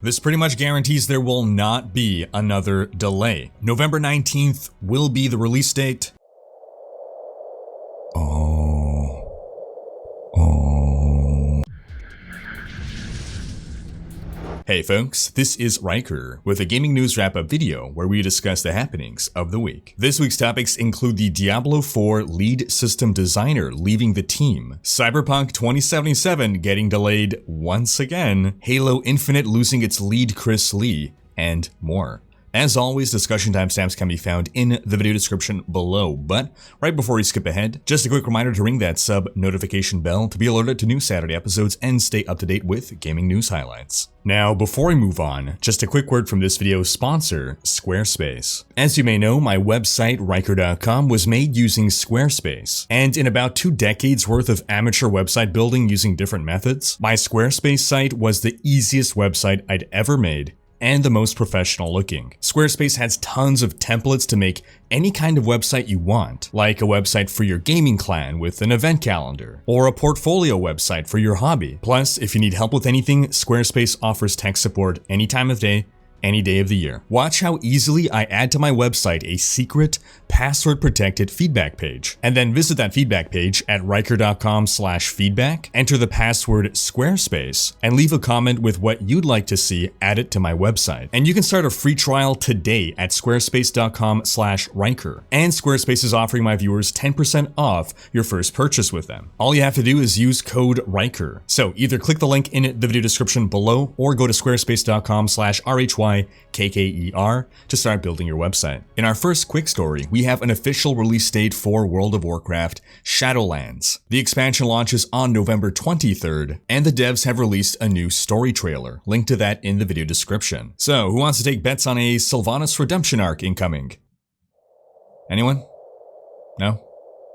This pretty much guarantees there will not be another delay. November 19th will be the release date. Hey folks, this is Riker with a gaming news wrap-up video where we discuss the happenings of the week. This week's topics include the Diablo 4 lead system designer leaving the team, Cyberpunk 2077 getting delayed once again, Halo Infinite losing its lead Chris Lee, and more. As always, discussion timestamps can be found in the video description below, but right before we skip ahead, just a quick reminder to ring that sub notification bell to be alerted to new Saturday episodes and stay up to date with gaming news highlights. Now, before we move on, just a quick word from this video's sponsor, Squarespace. As you may know, my website, Riker.com, was made using Squarespace, and in about 2 decades worth of amateur website building using different methods, my Squarespace site was the easiest website I'd ever made, and the most professional looking. Squarespace has tons of templates to make any kind of website you want, like a website for your gaming clan with an event calendar, or a portfolio website for your hobby. Plus, if you need help with anything, Squarespace offers tech support any time of day, any day of the year. Watch how easily I add to my website a secret, password-protected feedback page, and then visit that feedback page at riker.com/feedback, enter the password Squarespace, and leave a comment with what you'd like to see added to my website. And you can start a free trial today at squarespace.com/Riker. And Squarespace is offering my viewers 10% off your first purchase with them. All you have to do is use code Riker. So either click the link in the video description below or go to squarespace.com/RHYKKER to start building your website. In our first quick story, we have an official release date for World of Warcraft Shadowlands. The expansion launches on November 23rd, and the devs have released a new story trailer. Link to that in the video description. So, who wants to take bets on a Sylvanas redemption arc incoming? Anyone? No?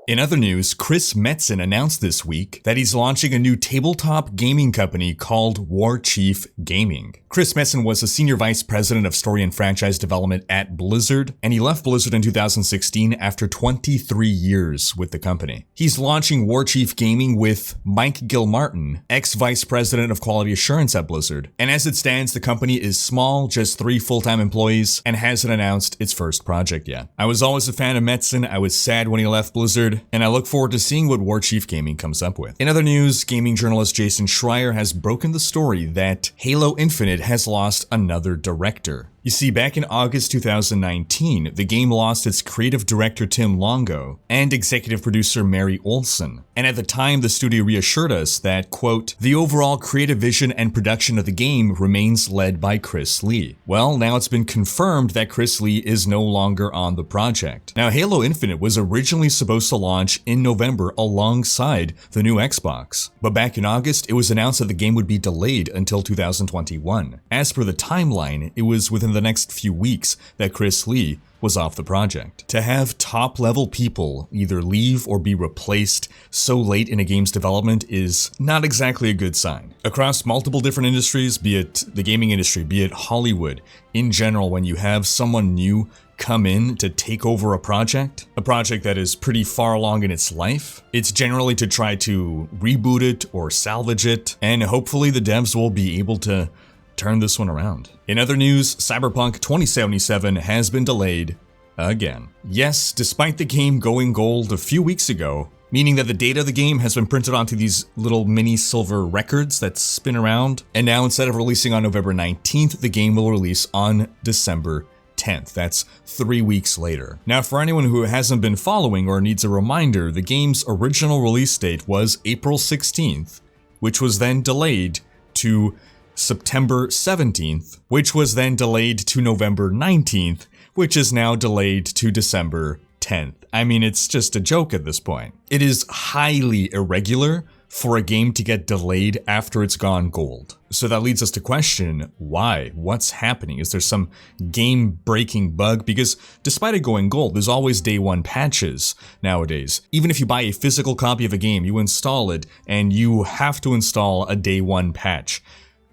In other news, Chris Metzen announced this week that he's launching a new tabletop gaming company called Warchief Gaming. Chris Metzen was a senior vice president of story and franchise development at Blizzard, and he left Blizzard in 2016 after 23 years with the company. He's launching Warchief Gaming with Mike Gilmartin, ex-vice president of quality assurance at Blizzard. And as it stands, the company is small, just 3 full-time employees, and hasn't announced its first project yet. I was always a fan of Metzen. I was sad when he left Blizzard, and I look forward to seeing what Warchief Gaming comes up with. In other news, gaming journalist Jason Schreier has broken the story that Halo Infinite has lost another director. You see, back in August 2019, the game lost its creative director Tim Longo and executive producer Mary Olson. And at the time, the studio reassured us that, quote, the overall creative vision and production of the game remains led by Chris Lee. Well, now it's been confirmed that Chris Lee is no longer on the project. Now, Halo Infinite was originally supposed to launch in November alongside the new Xbox. But back in August, it was announced that the game would be delayed until 2021. As per the timeline, it was within the next few weeks that Chris Lee was off the project. To have top-level people either leave or be replaced so late in a game's development is not exactly a good sign. Across multiple different industries, be it the gaming industry, be it Hollywood, in general, when you have someone new come in to take over a project that is pretty far along in its life, it's generally to try to reboot it or salvage it, and hopefully the devs will be able to turn this one around. In other news, Cyberpunk 2077 has been delayed again. Yes, despite the game going gold a few weeks ago, meaning that the data of the game has been printed onto these little mini silver records that spin around, and now instead of releasing on November 19th, the game will release on December 10th. That's 3 weeks later. Now, for anyone who hasn't been following or needs a reminder, the game's original release date was April 16th, which was then delayed to September 17th, which was then delayed to November 19th, which is now delayed to December 10th. I mean, it's just a joke at this point. It is highly irregular for a game to get delayed after it's gone gold. So that leads us to question why? What's happening? Is there some game-breaking bug? Because despite it going gold, there's always day one patches nowadays. Even if you buy a physical copy of a game, you install it, and you have to install a day one patch.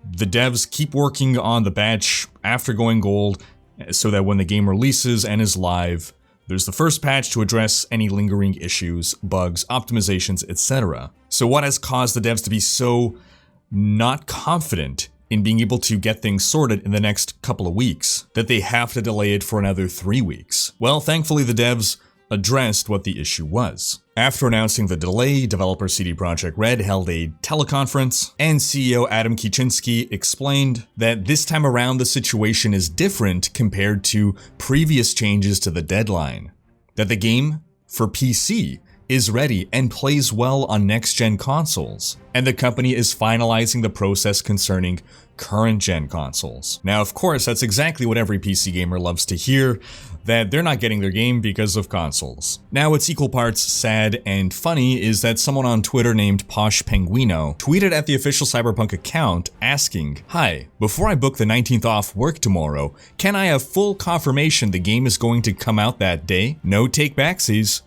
The devs keep working on the patch after going gold so that when the game releases and is live, there's the first patch to address any lingering issues, bugs, optimizations, etc. So what has caused the devs to be so not confident in being able to get things sorted in the next couple of weeks, that they have to delay it for another 3 weeks. Well, thankfully the devs addressed what the issue was. After announcing the delay, developer CD Projekt Red held a teleconference, and CEO Adam Kiciński explained that this time around the situation is different compared to previous changes to the deadline. That the game, for PC, is ready and plays well on next-gen consoles, and the company is finalizing the process concerning current-gen consoles. Now, of course, that's exactly what every PC gamer loves to hear, that they're not getting their game because of consoles. Now, what's equal parts sad and funny is that someone on Twitter named Posh Penguino tweeted at the official Cyberpunk account asking, "Hi, before I book the 19th off work tomorrow, can I have full confirmation the game is going to come out that day? No take-backsies,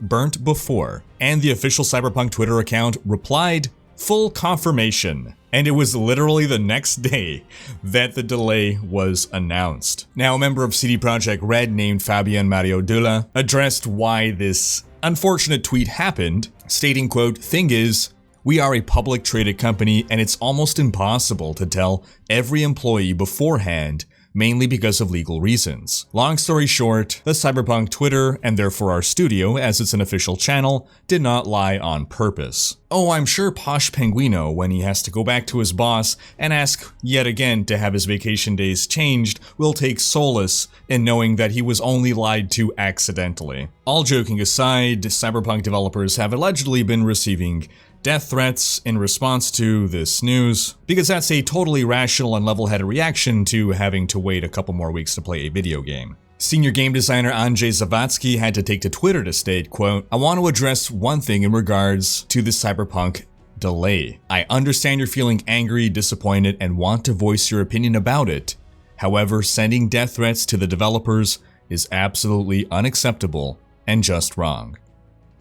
#burnt-before." And the official Cyberpunk Twitter account replied, "Full confirmation." And it was literally the next day that the delay was announced. Now, a member of CD Projekt Red named Fabian Mario Dula addressed why this unfortunate tweet happened, stating, quote, "Thing is, we are a public traded company and it's almost impossible to tell every employee beforehand, mainly because of legal reasons. Long story short, the Cyberpunk Twitter, and therefore our studio, as it's an official channel, did not lie on purpose." Oh, I'm sure Posh Penguino, when he has to go back to his boss and ask yet again to have his vacation days changed, will take solace in knowing that he was only lied to accidentally. All joking aside, Cyberpunk developers have allegedly been receiving death threats in response to this news, because that's a totally rational and level-headed reaction to having to wait a couple more weeks to play a video game. Senior game designer Andrzej Zawadzki had to take to Twitter to state, quote, "I want to address one thing in regards to the Cyberpunk delay. I understand you're feeling angry, disappointed, and want to voice your opinion about it. However, sending death threats to the developers is absolutely unacceptable and just wrong.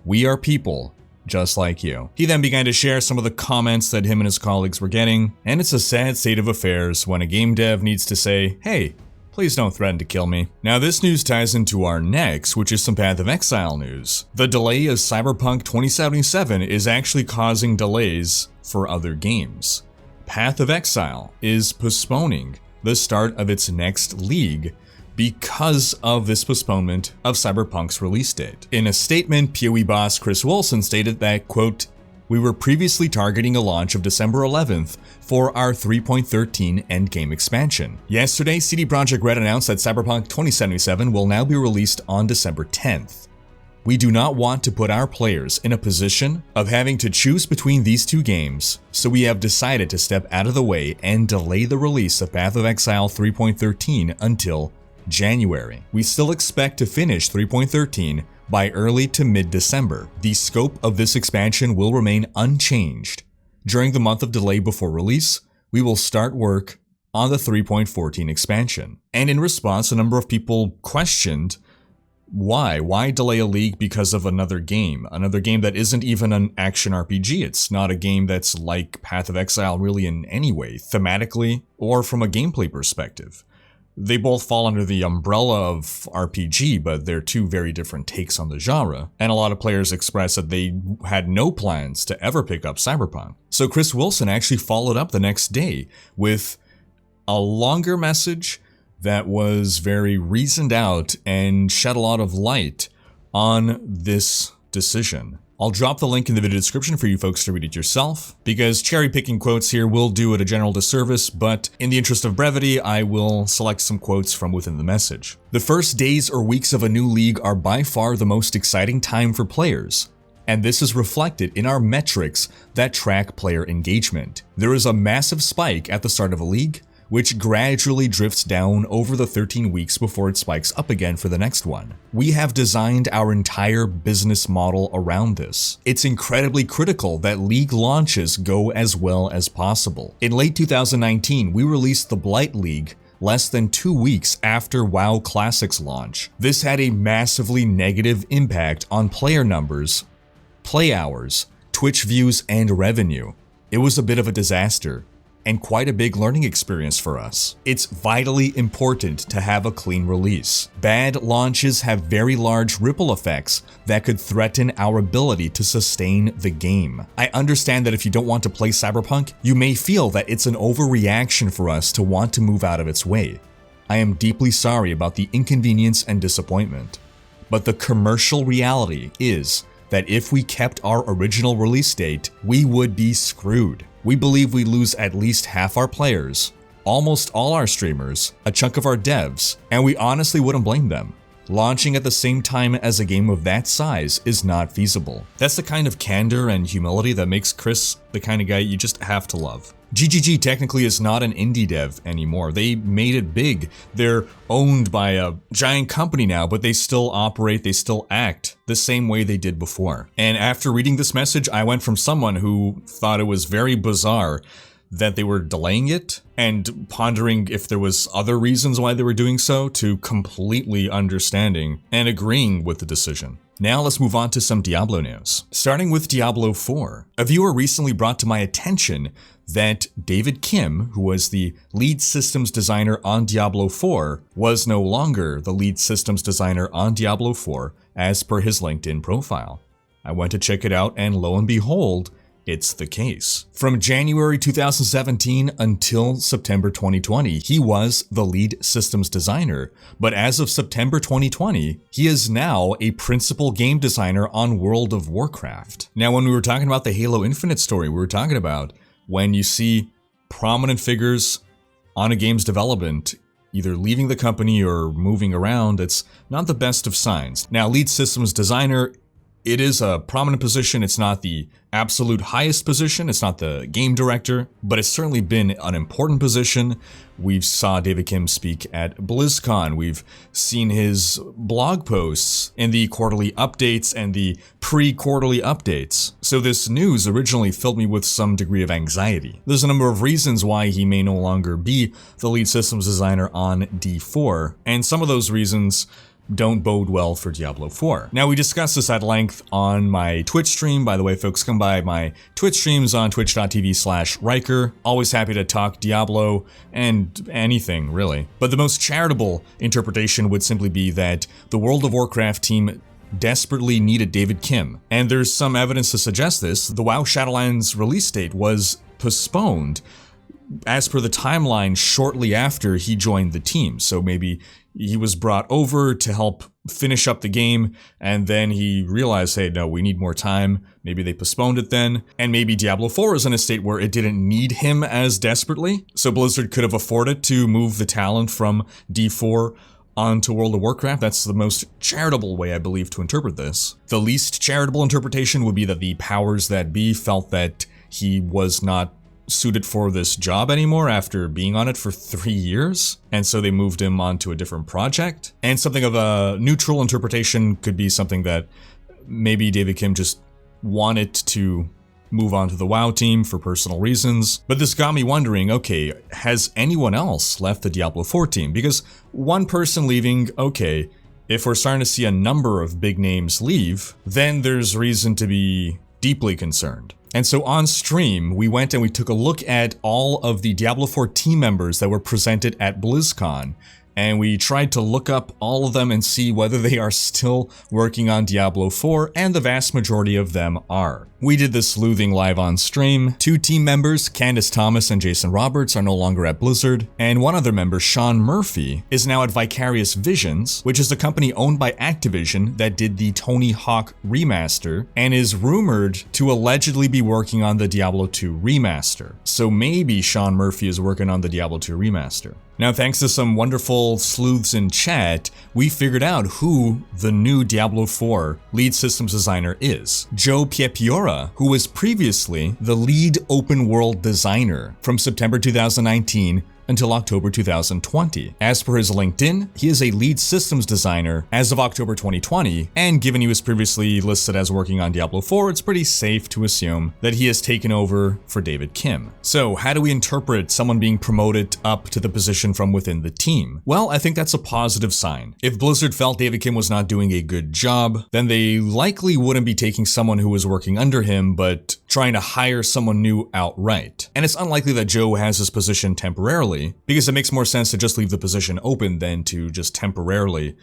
We are people just like you." He then began to share some of the comments that him and his colleagues were getting, and it's a sad state of affairs when a game dev needs to say, "Hey, please don't threaten to kill me." Now, this news ties into our next, which is some Path of Exile news. The delay of Cyberpunk 2077 is actually causing delays for other games. Path of Exile is postponing the start of its next league because of this postponement of Cyberpunk's release date. In a statement, PoE boss Chris Wilson stated that, quote, "We were previously targeting a launch of December 11th for our 3.13 endgame expansion. Yesterday, CD Projekt Red announced that Cyberpunk 2077 will now be released on December 10th. We do not want to put our players in a position of having to choose between these two games, so we have decided to step out of the way and delay the release of Path of Exile 3.13 until January. We still expect to finish 3.13 by early to mid-December. The scope of this expansion will remain unchanged. During the month of delay before release, we will start work on the 3.14 expansion." And in response, a number of people questioned why? Why delay a league because of another game? Another game that isn't even an action RPG. It's not a game that's like Path of Exile really in any way, thematically or from a gameplay perspective. They both fall under the umbrella of RPG, but they're two very different takes on the genre, and a lot of players expressed that they had no plans to ever pick up Cyberpunk. So Chris Wilson actually followed up the next day with a longer message that was very reasoned out and shed a lot of light on this decision. I'll drop the link in the video description for you folks to read it yourself, because cherry-picking quotes here will do it a general disservice, but in the interest of brevity, I will select some quotes from within the message. "The first days or weeks of a new league are by far the most exciting time for players, and this is reflected in our metrics that track player engagement. There is a massive spike at the start of a league, which gradually drifts down over the 13 weeks before it spikes up again for the next one. We have designed our entire business model around this. It's incredibly critical that league launches go as well as possible. In late 2019, we released the Blight League less than 2 weeks after WoW Classic's launch. This had a massively negative impact on player numbers, play hours, Twitch views, and revenue. It was a bit of a disaster. and quite a big learning experience for us. It's vitally important to have a clean release. Bad launches have very large ripple effects that could threaten our ability to sustain the game. I understand that if you don't want to play Cyberpunk, you may feel that it's an overreaction for us to want to move out of its way. I am deeply sorry about the inconvenience and disappointment. But the commercial reality is that if we kept our original release date, we would be screwed. We believe we lose at least half our players, almost all our streamers, a chunk of our devs, and we honestly wouldn't blame them. Launching at the same time as a game of that size is not feasible. That's the kind of candor and humility that makes Chris the kind of guy you just have to love. GGG technically is not an indie dev anymore. They made it big. They're owned by a giant company now, but they still operate, they still act the same way they did before. And after reading this message, I went from someone who thought it was very bizarre that they were delaying it and pondering if there was other reasons why they were doing so, to completely understanding and agreeing with the decision. Now let's move on to some Diablo news. Starting with Diablo 4. A viewer recently brought to my attention that David Kim, who was the lead systems designer on Diablo 4, was no longer the lead systems designer on Diablo 4 as per his LinkedIn profile. I went to check it out, and lo and behold, it's the case. From January 2017 until September 2020, he was the lead systems designer, but as of September 2020, he is now a principal game designer on World of Warcraft. Now, when we were talking about the Halo Infinite story, we were talking about when you see prominent figures on a game's development either leaving the company or moving around, it's not the best of signs. Now, lead systems designer, it is a prominent position. It's not the absolute highest position. It's not the game director, but it's certainly been an important position. We've saw David Kim speak at BlizzCon. We've seen his blog posts in the quarterly updates and the pre-quarterly updates. So this news originally filled me with some degree of anxiety. There's a number of reasons why he may no longer be the lead systems designer on D4, and some of those reasons don't bode well for Diablo 4. Now, we discussed this at length on my Twitch stream. By the way, folks, come by my Twitch streams on twitch.tv/Riker. Always happy to talk Diablo and anything, really. But the most charitable interpretation would simply be that the World of Warcraft team desperately needed David Kim. And there's some evidence to suggest this. The WoW Shadowlands release date was postponed as per the timeline shortly after he joined the team. So maybe he was brought over to help finish up the game, and then he realized, hey, no, we need more time. Maybe they postponed it then, and maybe Diablo 4 is in a state where it didn't need him as desperately, so Blizzard could have afforded to move the talent from D4 onto World of Warcraft. That's the most charitable way, I believe, to interpret this. The least charitable interpretation would be that the powers that be felt that he was not suited for this job anymore after being on it for 3 years, and so they moved him onto a different project. And something of a neutral interpretation could be something that maybe David Kim just wanted to move on to the WoW team for personal reasons. But this got me wondering, okay, has anyone else left the Diablo 4 team? Because one person leaving, okay, if we're starting to see a number of big names leave, then there's reason to be deeply concerned. And so on stream, we went and we took a look at all of the Diablo 4 team members that were presented at BlizzCon, and we tried to look up all of them and see whether they are still working on Diablo 4, and the vast majority of them are. We did this sleuthing live on stream. 2 team members, Candace Thomas and Jason Roberts, are no longer at Blizzard, and one other member, Sean Murphy, is now at Vicarious Visions, which is a company owned by Activision that did the Tony Hawk remaster, and is rumored to allegedly be working on the Diablo 2 remaster. So maybe Sean Murphy is working on the Diablo 2 remaster. Now, thanks to some wonderful sleuths in chat, we figured out who the new Diablo 4 lead systems designer is. Joe Piepiora, who was previously the lead open world designer from September 2019 until October 2020. As per his LinkedIn, he is a lead systems designer as of October 2020, and given he was previously listed as working on Diablo 4, it's pretty safe to assume that he has taken over for David Kim. So how do we interpret someone being promoted up to the position from within the team? Well, I think that's a positive sign. If Blizzard felt David Kim was not doing a good job, then they likely wouldn't be taking someone who was working under him, but trying to hire someone new outright. And it's unlikely that Joe has his position temporarily, because it makes more sense to just leave the position open than to just temporarily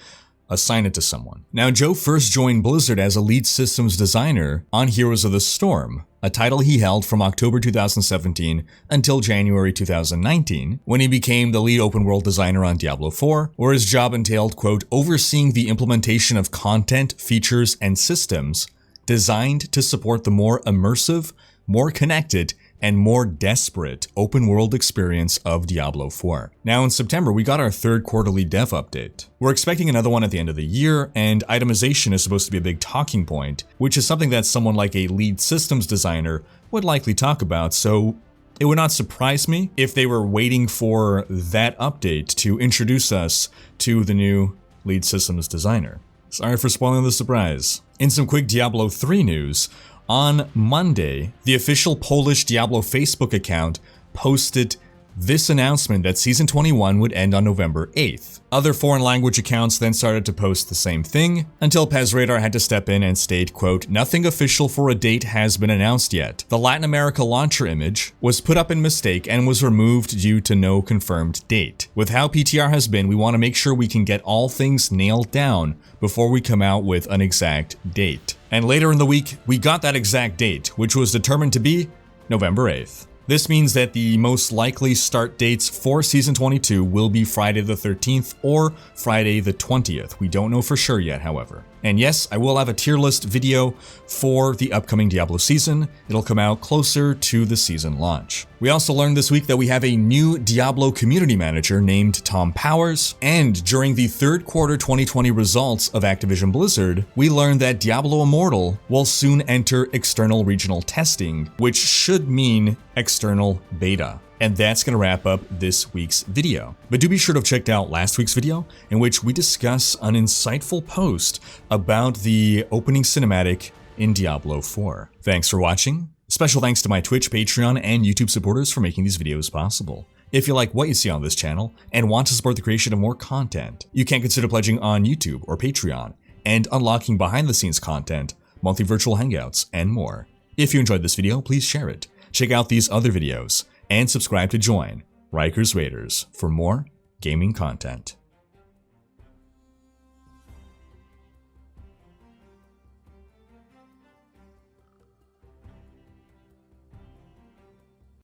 assign it to someone. Now, Joe first joined Blizzard as a lead systems designer on Heroes of the Storm, a title he held from October 2017 until January 2019, when he became the lead open world designer on Diablo 4, where his job entailed, quote, overseeing the implementation of content, features, and systems designed to support the more immersive, more connected, and more desperate open world experience of Diablo 4. Now in September, we got our third quarterly dev update. We're expecting another one at the end of the year, and itemization is supposed to be a big talking point, which is something that someone like a lead systems designer would likely talk about, so it would not surprise me if they were waiting for that update to introduce us to the new lead systems designer. Sorry for spoiling the surprise. In some quick Diablo 3 news, on Monday, the official Polish Diablo Facebook account posted this announcement that Season 21 would end on November 8th. Other foreign language accounts then started to post the same thing, until PezRadar had to step in and state, quote, nothing official for a date has been announced yet. The Latin America launcher image was put up in mistake and was removed due to no confirmed date. With how PTR has been, we want to make sure we can get all things nailed down before we come out with an exact date. And later in the week, we got that exact date, which was determined to be November 8th. This means that the most likely start dates for Season 22 will be Friday the 13th or Friday the 20th. We don't know for sure yet, however. And yes, I will have a tier list video for the upcoming Diablo season. It'll come out closer to the season launch. We also learned this week that we have a new Diablo community manager named Tom Powers, and during the third quarter 2020 results of Activision Blizzard, we learned that Diablo Immortal will soon enter external regional testing, which should mean external beta. And that's going to wrap up this week's video. But do be sure to have checked out last week's video, in which we discuss an insightful post about the opening cinematic in Diablo 4. Thanks for watching. Special thanks to my Twitch, Patreon, and YouTube supporters for making these videos possible. If you like what you see on this channel and want to support the creation of more content, you can consider pledging on YouTube or Patreon and unlocking behind-the-scenes content, monthly virtual hangouts, and more. If you enjoyed this video, please share it. Check out these other videos and subscribe to join Riker's Raiders for more gaming content.